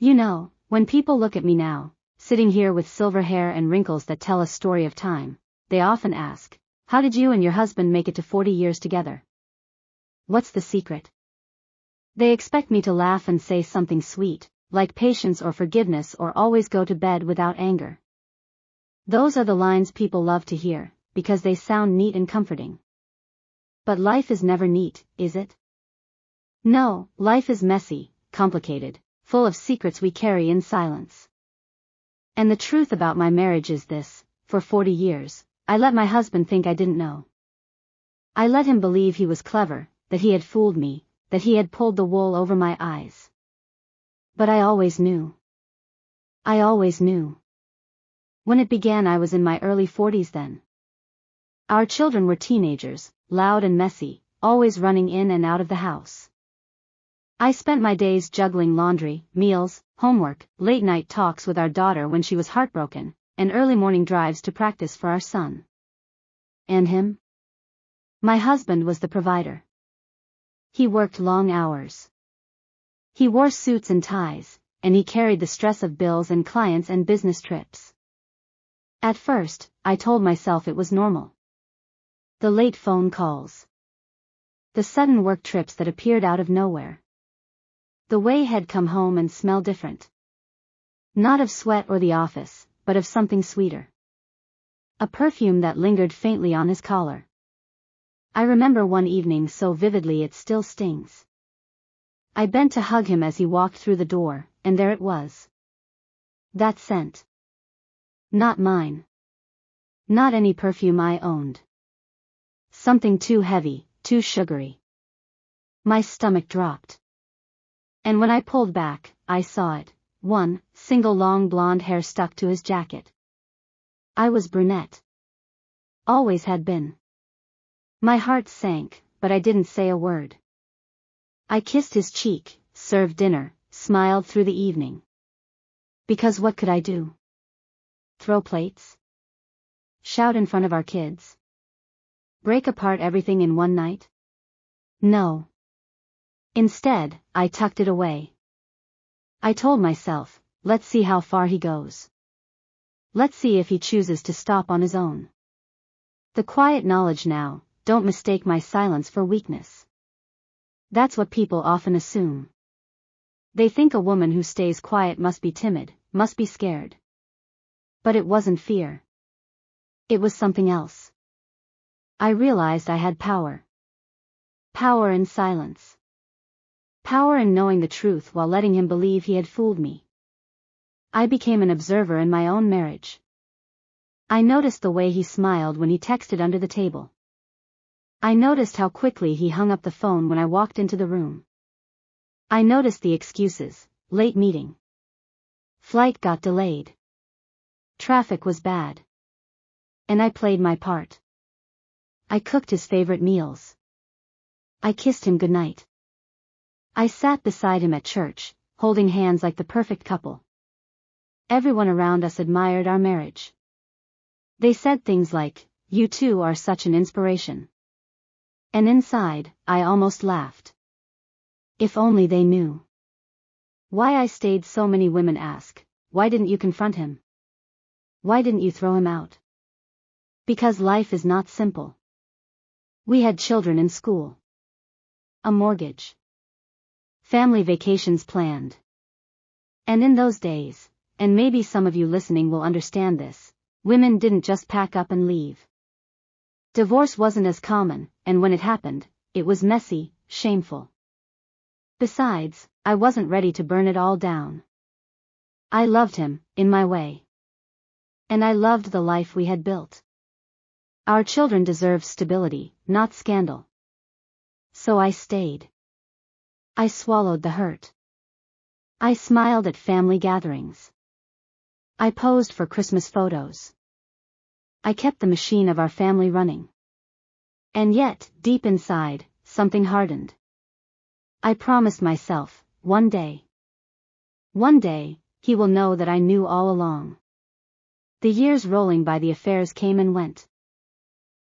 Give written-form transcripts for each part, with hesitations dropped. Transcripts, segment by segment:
When people look at me now, sitting here with silver hair and wrinkles that tell a story of time, they often ask, how did you and your husband make it to 40 years together? What's the secret? They expect me to laugh and say something sweet, like patience or forgiveness or always go to bed without anger. Those are the lines people love to hear, because they sound neat and comforting. But life is never neat, is it? No, life is messy, complicated, full of secrets we carry in silence. And the truth about my marriage is this: for 40 years, I let my husband think I didn't know. I let him believe he was clever, that he had fooled me, that he had pulled the wool over my eyes. But I always knew. I always knew. When it began, I was in my early 40s then. Our children were teenagers, loud and messy, always running in and out of the house. I spent my days juggling laundry, meals, homework, late-night talks with our daughter when she was heartbroken, and early morning drives to practice for our son. And him? My husband was the provider. He worked long hours. He wore suits and ties, and he carried the stress of bills and clients and business trips. At first, I told myself it was normal. The late phone calls. The sudden work trips that appeared out of nowhere. The way he'd come home and smell different. Not of sweat or the office, but of something sweeter. A perfume that lingered faintly on his collar. I remember one evening so vividly it still stings. I bent to hug him as he walked through the door, and there it was. That scent. Not mine. Not any perfume I owned. Something too heavy, too sugary. My stomach dropped. And when I pulled back, I saw it, one single long blonde hair stuck to his jacket. I was brunette. Always had been. My heart sank, but I didn't say a word. I kissed his cheek, served dinner, smiled through the evening. Because what could I do? Throw plates? Shout in front of our kids? Break apart everything in one night? No. Instead, I tucked it away. I told myself, let's see how far he goes. Let's see if he chooses to stop on his own. The quiet knowledge now, don't mistake my silence for weakness. That's what people often assume. They think a woman who stays quiet must be timid, must be scared. But it wasn't fear. It was something else. I realized I had power. Power in silence. Power in knowing the truth while letting him believe he had fooled me. I became an observer in my own marriage. I noticed the way he smiled when he texted under the table. I noticed how quickly he hung up the phone when I walked into the room. I noticed the excuses: late meeting. Flight got delayed. Traffic was bad. And I played my part. I cooked his favorite meals. I kissed him goodnight. I sat beside him at church, holding hands like the perfect couple. Everyone around us admired our marriage. They said things like, "You two are such an inspiration." And inside, I almost laughed. If only they knew. Why I stayed. So many women ask, why didn't you confront him? Why didn't you throw him out? Because life is not simple. We had children in school. A mortgage. Family vacations planned. And in those days, and maybe some of you listening will understand this, women didn't just pack up and leave. Divorce wasn't as common, and when it happened, it was messy, shameful. Besides, I wasn't ready to burn it all down. I loved him, in my way. And I loved the life we had built. Our children deserved stability, not scandal. So I stayed. I swallowed the hurt. I smiled at family gatherings. I posed for Christmas photos. I kept the machine of our family running. And yet, deep inside, something hardened. I promised myself, one day, he will know that I knew all along. The years rolling by, the affairs came and went.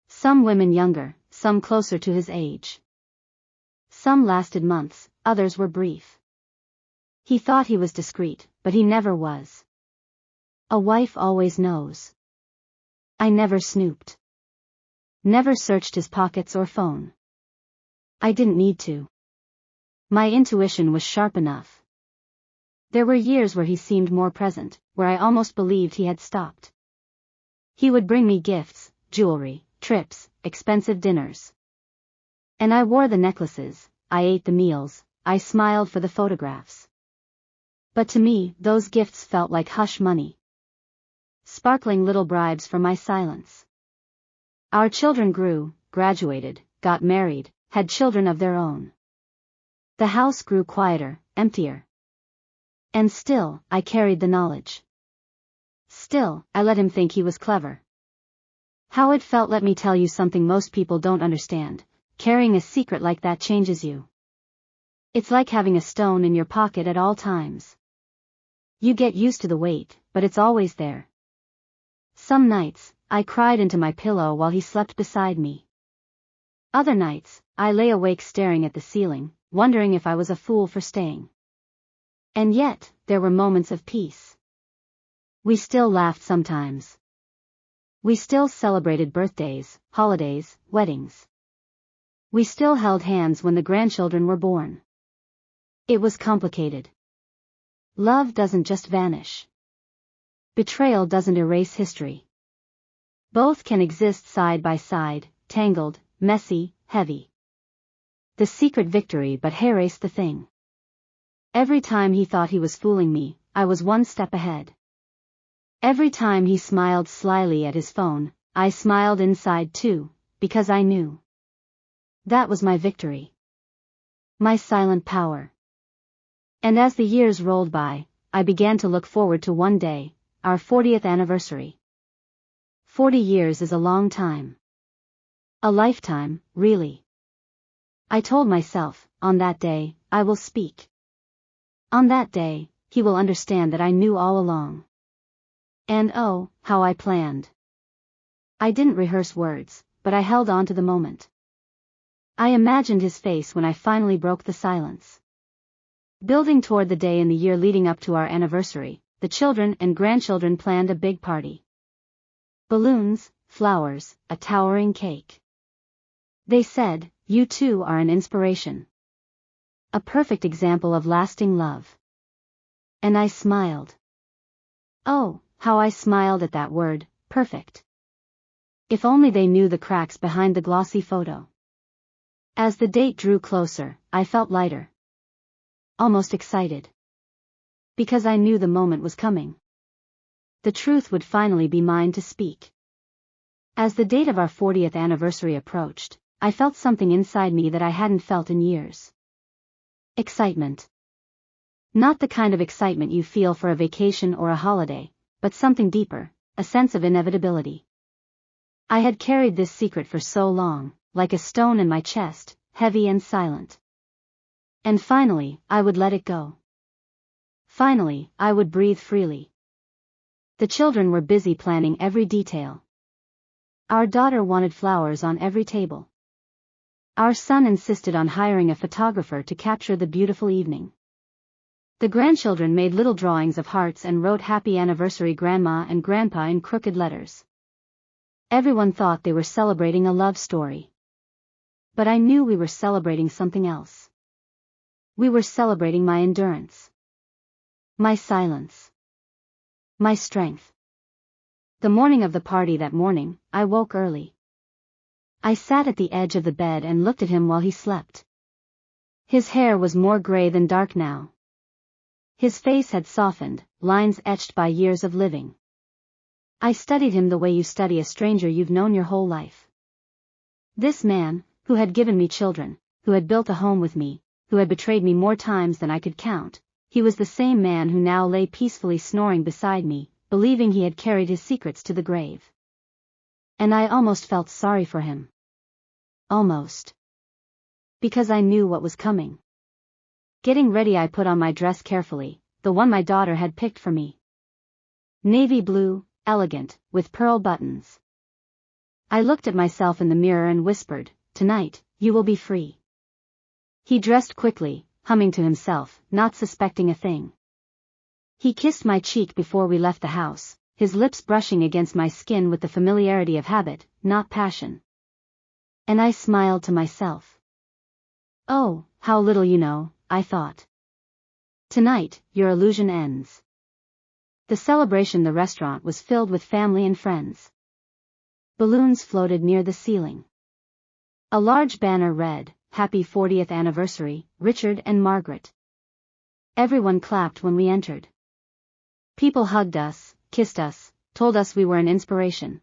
Some women younger, some closer to his age. Some lasted months, others were brief. He thought he was discreet, but he never was. A wife always knows. I never snooped. Never searched his pockets or phone. I didn't need to. My intuition was sharp enough. There were years where he seemed more present, where I almost believed he had stopped. He would bring me gifts, jewelry, trips, expensive dinners. And I wore the necklaces, I ate the meals, I smiled for the photographs. But to me, those gifts felt like hush money. Sparkling little bribes for my silence. Our children grew, graduated, got married, had children of their own. The house grew quieter, emptier. And still, I carried the knowledge. Still, I let him think he was clever. How it felt, let me tell you something most people don't understand. Carrying a secret like that changes you. It's like having a stone in your pocket at all times. You get used to the weight, but it's always there. Some nights, I cried into my pillow while he slept beside me. Other nights, I lay awake staring at the ceiling, wondering if I was a fool for staying. And yet, there were moments of peace. We still laughed sometimes. We still celebrated birthdays, holidays, weddings. We still held hands when the grandchildren were born. It was complicated. Love doesn't just vanish. Betrayal doesn't erase history. Both can exist side by side, tangled, messy, heavy. The secret victory but erased the thing. Every time he thought he was fooling me, I was one step ahead. Every time he smiled slyly at his phone, I smiled inside too, because I knew. That was my victory. My silent power. And as the years rolled by, I began to look forward to one day, our 40th anniversary. 40 years is a long time. A lifetime, really. I told myself, on that day, I will speak. On that day, he will understand that I knew all along. And oh, how I planned. I didn't rehearse words, but I held on to the moment. I imagined his face when I finally broke the silence. Building toward the day in the year leading up to our anniversary, the children and grandchildren planned a big party. Balloons, flowers, a towering cake. They said, "You two are an inspiration. A perfect example of lasting love." And I smiled. Oh, how I smiled at that word, perfect. If only they knew the cracks behind the glossy photo. As the date drew closer, I felt lighter. Almost excited. Because I knew the moment was coming. The truth would finally be mine to speak. As the date of our 40th anniversary approached, I felt something inside me that I hadn't felt in years. Excitement. Not the kind of excitement you feel for a vacation or a holiday, but something deeper, a sense of inevitability. I had carried this secret for so long, like a stone in my chest, heavy and silent. And finally, I would let it go. Finally, I would breathe freely. The children were busy planning every detail. Our daughter wanted flowers on every table. Our son insisted on hiring a photographer to capture the beautiful evening. The grandchildren made little drawings of hearts and wrote "Happy Anniversary Grandma and Grandpa" in crooked letters. Everyone thought they were celebrating a love story. But I knew we were celebrating something else. We were celebrating my endurance. My silence. My strength. The morning of the party that morning, I woke early. I sat at the edge of the bed and looked at him while he slept. His hair was more gray than dark now. His face had softened, lines etched by years of living. I studied him the way you study a stranger you've known your whole life. This man, who had given me children, who had built a home with me, who had betrayed me more times than I could count, he was the same man who now lay peacefully snoring beside me, believing he had carried his secrets to the grave. And I almost felt sorry for him. Almost. Because I knew what was coming. Getting ready, I put on my dress carefully, the one my daughter had picked for me. Navy blue, elegant, with pearl buttons. I looked at myself in the mirror and whispered, "Tonight, you will be free." He dressed quickly, humming to himself, not suspecting a thing. He kissed my cheek before we left the house, his lips brushing against my skin with the familiarity of habit, not passion. And I smiled to myself. Oh, how little you know, I thought. Tonight, your illusion ends. The celebration the restaurant was filled with family and friends. Balloons floated near the ceiling. A large banner read, "Happy 40th Anniversary, Richard and Margaret." Everyone clapped when we entered. People hugged us, kissed us, told us we were an inspiration.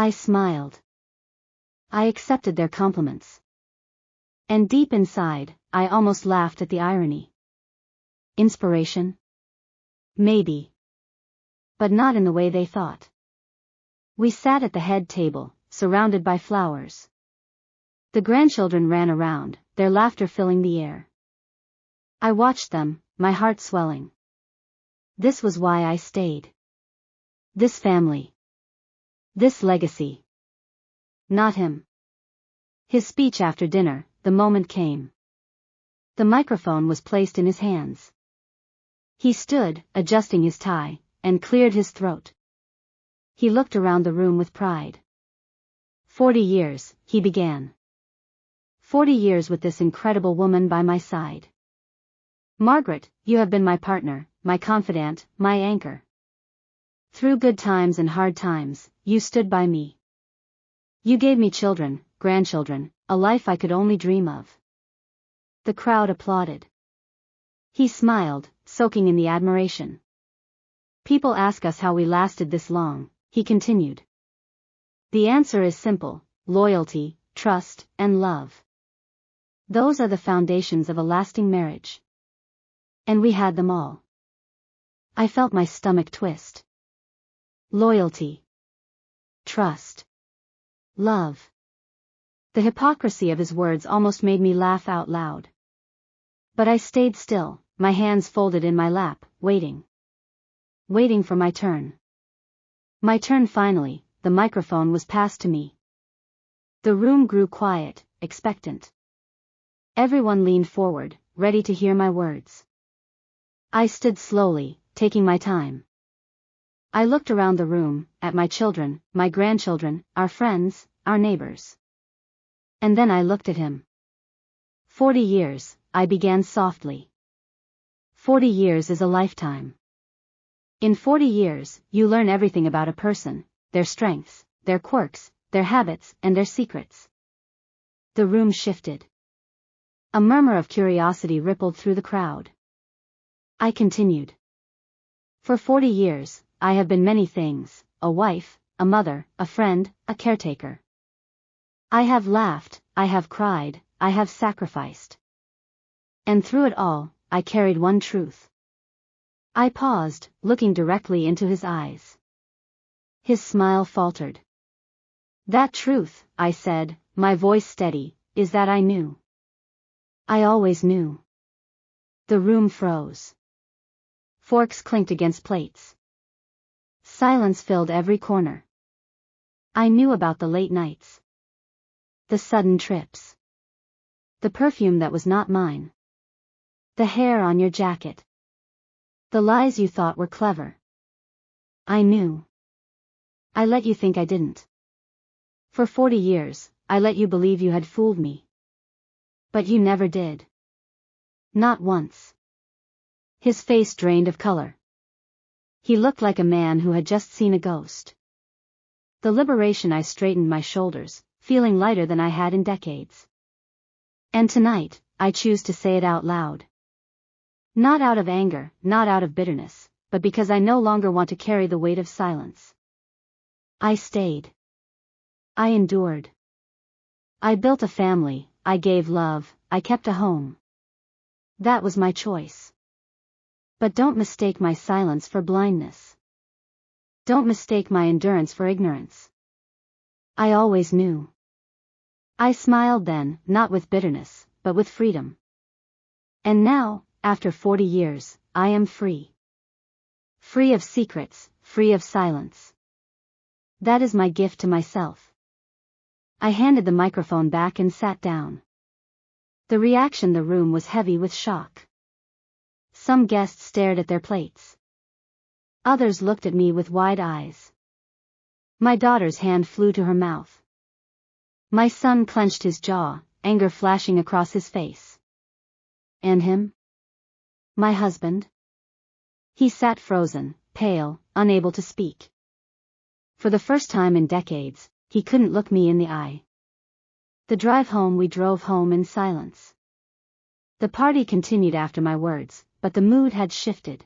I smiled. I accepted their compliments. And deep inside, I almost laughed at the irony. Inspiration? Maybe. But not in the way they thought. We sat at the head table, surrounded by flowers. The grandchildren ran around, their laughter filling the air. I watched them, my heart swelling. This was why I stayed. This family. This legacy. Not him. His speech after dinner, the moment came. The microphone was placed in his hands. He stood, adjusting his tie, and cleared his throat. He looked around the room with pride. 40 years, he began. 40 years with this incredible woman by my side. Margaret, you have been my partner, my confidant, my anchor. Through good times and hard times, you stood by me. You gave me children, grandchildren, a life I could only dream of. The crowd applauded. He smiled, soaking in the admiration. People ask us how we lasted this long, he continued. The answer is simple: loyalty, trust, and love. Those are the foundations of a lasting marriage. And we had them all. I felt my stomach twist. Loyalty. Trust. Love. The hypocrisy of his words almost made me laugh out loud. But I stayed still, my hands folded in my lap, waiting. Waiting for my turn. My turn finally, the microphone was passed to me. The room grew quiet, expectant. Everyone leaned forward, ready to hear my words. I stood slowly, taking my time. I looked around the room, at my children, my grandchildren, our friends, our neighbors. And then I looked at him. 40 years, I began softly. 40 years is a lifetime. In 40 years, you learn everything about a person, their strengths, their quirks, their habits, and their secrets. The room shifted. A murmur of curiosity rippled through the crowd. I continued. For 40 years, I have been many things: a wife, a mother, a friend, a caretaker. I have laughed, I have cried, I have sacrificed. And through it all, I carried one truth. I paused, looking directly into his eyes. His smile faltered. That truth, I said, my voice steady, is that I knew. I always knew. The room froze. Forks clinked against plates. Silence filled every corner. I knew about the late nights. The sudden trips. The perfume that was not mine. The hair on your jacket. The lies you thought were clever. I knew. I let you think I didn't. For 40 years, I let you believe you had fooled me. But you never did. Not once. His face drained of color. He looked like a man who had just seen a ghost. The liberation, I straightened my shoulders, feeling lighter than I had in decades. And tonight, I choose to say it out loud. Not out of anger, not out of bitterness, but because I no longer want to carry the weight of silence. I stayed. I endured. I built a family, I gave love, I kept a home. That was my choice. But don't mistake my silence for blindness. Don't mistake my endurance for ignorance. I always knew. I smiled then, not with bitterness, but with freedom. And now, after 40 years, I am free. Free of secrets, free of silence. That is my gift to myself. I handed the microphone back and sat down. The reaction in the room was heavy with shock. Some guests stared at their plates. Others looked at me with wide eyes. My daughter's hand flew to her mouth. My son clenched his jaw, anger flashing across his face. And him? My husband? He sat frozen, pale, unable to speak. For the first time in decades, he couldn't look me in the eye. The drive home, we drove home in silence. The party continued after my words, but the mood had shifted.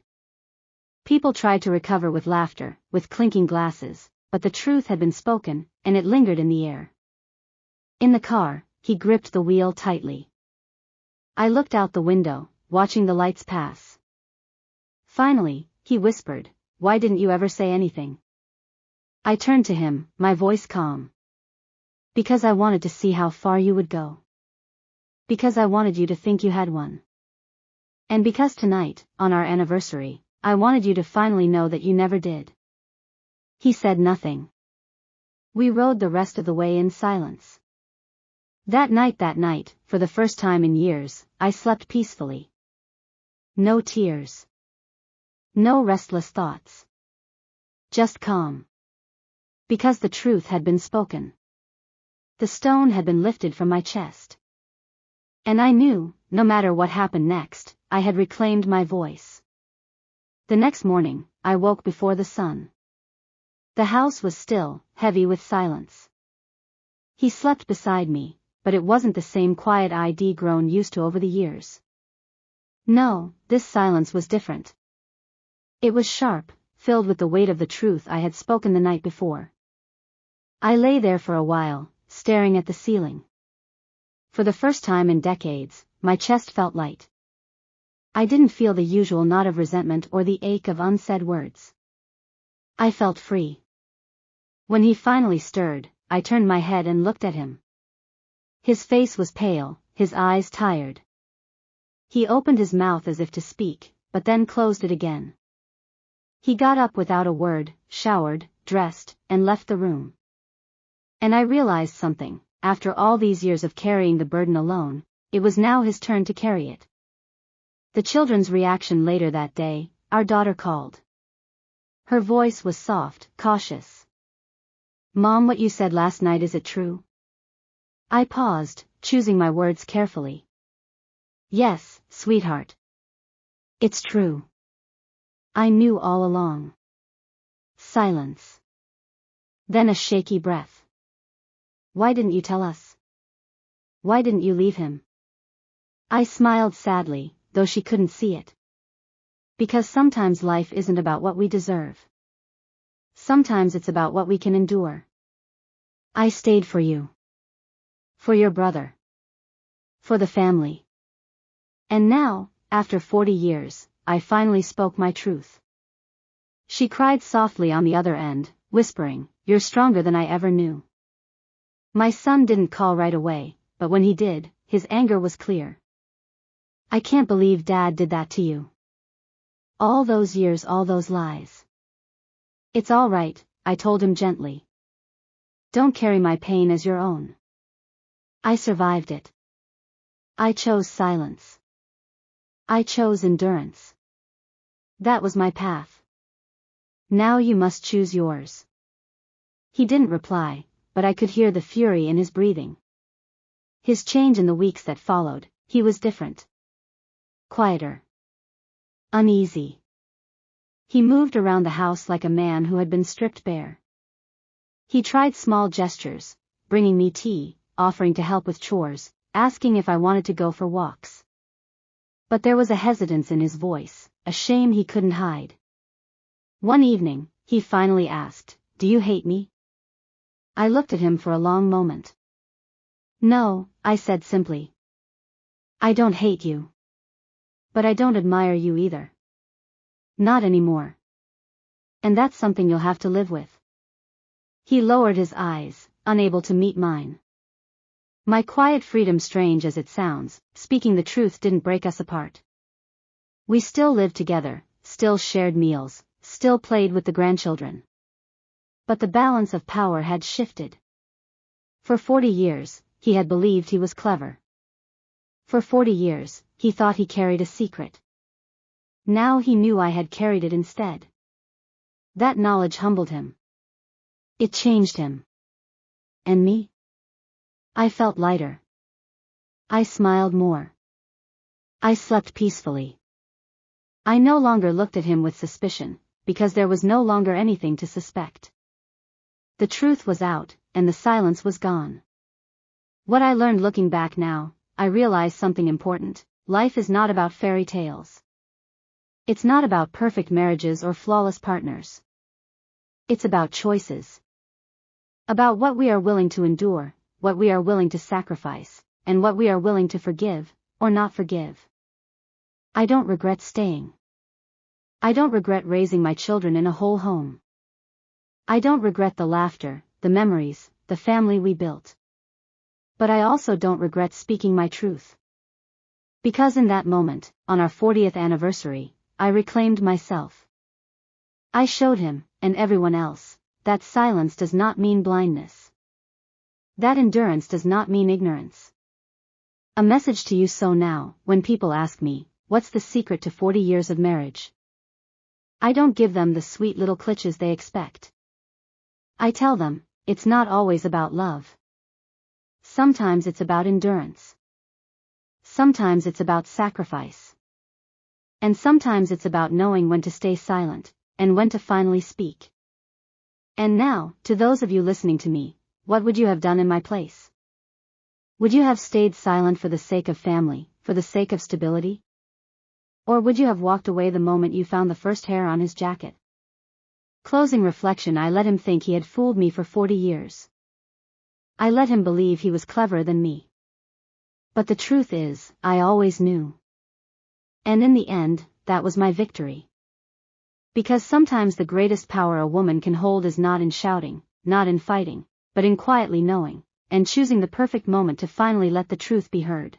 People tried to recover with laughter, with clinking glasses, but the truth had been spoken, and it lingered in the air. In the car, he gripped the wheel tightly. I looked out the window, watching the lights pass. Finally, he whispered, "Why didn't you ever say anything?" I turned to him, my voice calm. "Because I wanted to see how far you would go. Because I wanted you to think you had one. And because tonight, on our anniversary, I wanted you to finally know that you never did." He said nothing. We rode the rest of the way in silence. That night, for the first time in years, I slept peacefully. No tears. No restless thoughts. Just calm. Because the truth had been spoken. The stone had been lifted from my chest. And I knew, no matter what happened next, I had reclaimed my voice. The next morning, I woke before the sun. The house was still, heavy with silence. He slept beside me, but it wasn't the same quiet I'd grown used to over the years. No, this silence was different. It was sharp, filled with the weight of the truth I had spoken the night before. I lay there for a while, staring at the ceiling. For the first time in decades, my chest felt light. I didn't feel the usual knot of resentment or the ache of unsaid words. I felt free. When he finally stirred, I turned my head and looked at him. His face was pale, his eyes tired. He opened his mouth as if to speak, but then closed it again. He got up without a word, showered, dressed, and left the room. And I realized something. After all these years of carrying the burden alone, it was now his turn to carry it. The children's reaction later that day, our daughter called. Her voice was soft, cautious. "Mom, what you said last night, is it true?" I paused, choosing my words carefully. "Yes, sweetheart. It's true. I knew all along." Silence. Then a shaky breath. "Why didn't you tell us? Why didn't you leave him?" I smiled sadly, though she couldn't see it. Because sometimes life isn't about what we deserve. Sometimes it's about what we can endure. I stayed for you. For your brother. For the family. And now, after 40 years, I finally spoke my truth. She cried softly on the other end, whispering, "You're stronger than I ever knew." My son didn't call right away, but when he did, his anger was clear. "I can't believe Dad did that to you. All those years, all those lies." "It's all right," I told him gently. "Don't carry my pain as your own. I survived it. I chose silence. I chose endurance. That was my path. Now you must choose yours." He didn't reply, but I could hear the fury in his breathing. His change in the weeks that followed, he was different. Quieter. Uneasy. He moved around the house like a man who had been stripped bare. He tried small gestures, bringing me tea, offering to help with chores, asking if I wanted to go for walks. But there was a hesitance in his voice, a shame he couldn't hide. One evening, he finally asked, "Do you hate me?" I looked at him for a long moment. "No," I said simply. "I don't hate you. But I don't admire you either. Not anymore. And that's something you'll have to live with." He lowered his eyes, unable to meet mine. My quiet freedom, strange as it sounds, speaking the truth didn't break us apart. We still lived together, still shared meals, still played with the grandchildren. But the balance of power had shifted. For 40 years, he had believed he was clever. For 40 years, he thought he carried a secret. Now he knew I had carried it instead. That knowledge humbled him. It changed him. And me? I felt lighter. I smiled more. I slept peacefully. I no longer looked at him with suspicion, because there was no longer anything to suspect. The truth was out, and the silence was gone. What I learned looking back now, I realized something important. Life is not about fairy tales. It's not about perfect marriages or flawless partners. It's about choices. About what we are willing to endure, what we are willing to sacrifice, and what we are willing to forgive, or not forgive. I don't regret staying. I don't regret raising my children in a whole home. I don't regret the laughter, the memories, the family we built. But I also don't regret speaking my truth. Because in that moment, on our 40th anniversary, I reclaimed myself. I showed him, and everyone else, that silence does not mean blindness. That endurance does not mean ignorance. A message to you. So now, when people ask me, what's the secret to 40 years of marriage? I don't give them the sweet little cliches they expect. I tell them, it's not always about love. Sometimes it's about endurance. Sometimes it's about sacrifice. And sometimes it's about knowing when to stay silent, and when to finally speak. And now, to those of you listening to me, what would you have done in my place? Would you have stayed silent for the sake of family, for the sake of stability? Or would you have walked away the moment you found the first hair on his jacket? Closing reflection. I let him think he had fooled me for 40 years. I let him believe he was cleverer than me. But the truth is, I always knew. And in the end, that was my victory. Because sometimes the greatest power a woman can hold is not in shouting, not in fighting, but in quietly knowing, and choosing the perfect moment to finally let the truth be heard.